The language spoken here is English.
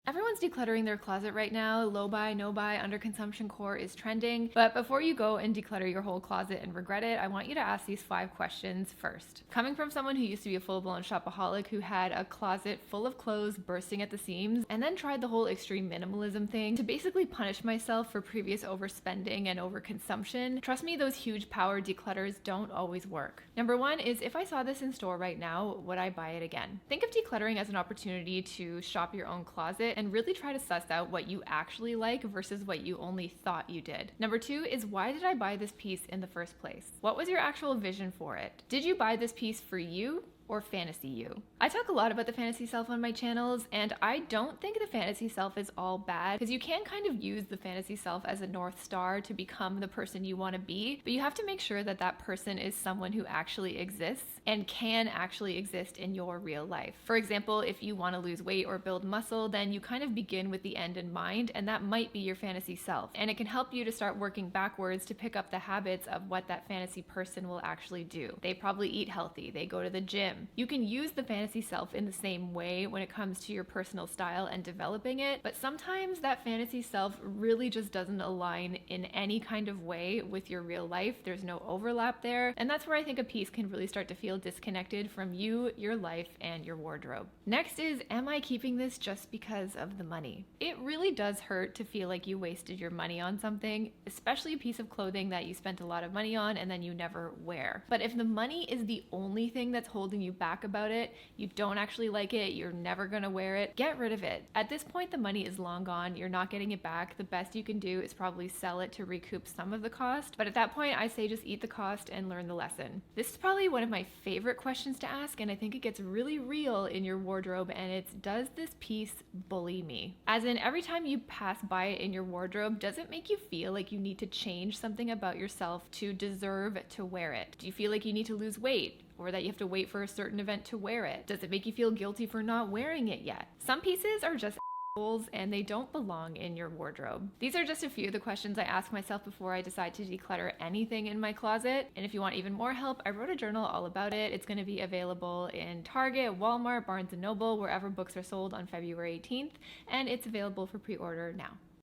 Everyone's decluttering their closet right now. Low buy, no buy, under consumption core is trending. But before you go and declutter your whole closet and regret it, I want you to ask these 5 questions first. Coming from someone who used to be a full-blown shopaholic who had a closet full of clothes bursting at the seams and then tried the whole extreme minimalism thing to basically punish myself for previous overspending and overconsumption, trust me, those huge power declutters don't always work. Number 1 is, if I saw this in store right now, would I buy it again? Think of decluttering as an opportunity to shop your own closet and really try to suss out what you actually like versus what you only thought you did. Number 2 is, why did I buy this piece in the first place? What was your actual vision for it? Did you buy this piece for you or fantasy you? I talk a lot about the fantasy self on my channels, and I don't think the fantasy self is all bad, because you can kind of use the fantasy self as a north star to become the person you want to be, but you have to make sure that that person is someone who actually exists and can actually exist in your real life. For example, if you want to lose weight or build muscle, then you kind of begin with the end in mind, and that might be your fantasy self, and it can help you to start working backwards to pick up the habits of what that fantasy person will actually do. They probably eat healthy, they go to the gym. You can use the fantasy self in the same way when it comes to your personal style and developing it, but sometimes that fantasy self really just doesn't align in any kind of way with your real life. There's no overlap there, and that's where I think a piece can really start to feel disconnected from you, your life, and your wardrobe. Next is, am I keeping this just because of the money? It really does hurt to feel like you wasted your money on something, especially a piece of clothing that you spent a lot of money on and then you never wear. But if the money is the only thing that's holding you back about it, you don't actually like it, you're never gonna wear it, get rid of it. At this point, the money is long gone, you're not getting it back. The best you can do is probably sell it to recoup some of the cost, but at that point, I say just eat the cost and learn the lesson. This is probably one of my favorite questions to ask, and I think it gets really real in your wardrobe, and it's, does this piece bully me? As in, every time you pass by it in your wardrobe, does it make you feel like you need to change something about yourself to deserve to wear it? Do you feel like you need to lose weight, or that you have to wait for a certain event to wear it? Does it make you feel guilty for not wearing it yet? Some pieces are just and they don't belong in your wardrobe. These are just a few of the questions I ask myself before I decide to declutter anything in my closet. And if you want even more help, I wrote a journal all about it. It's going to be available in Target, Walmart, Barnes & Noble, wherever books are sold on February 18th, and it's available for pre-order now.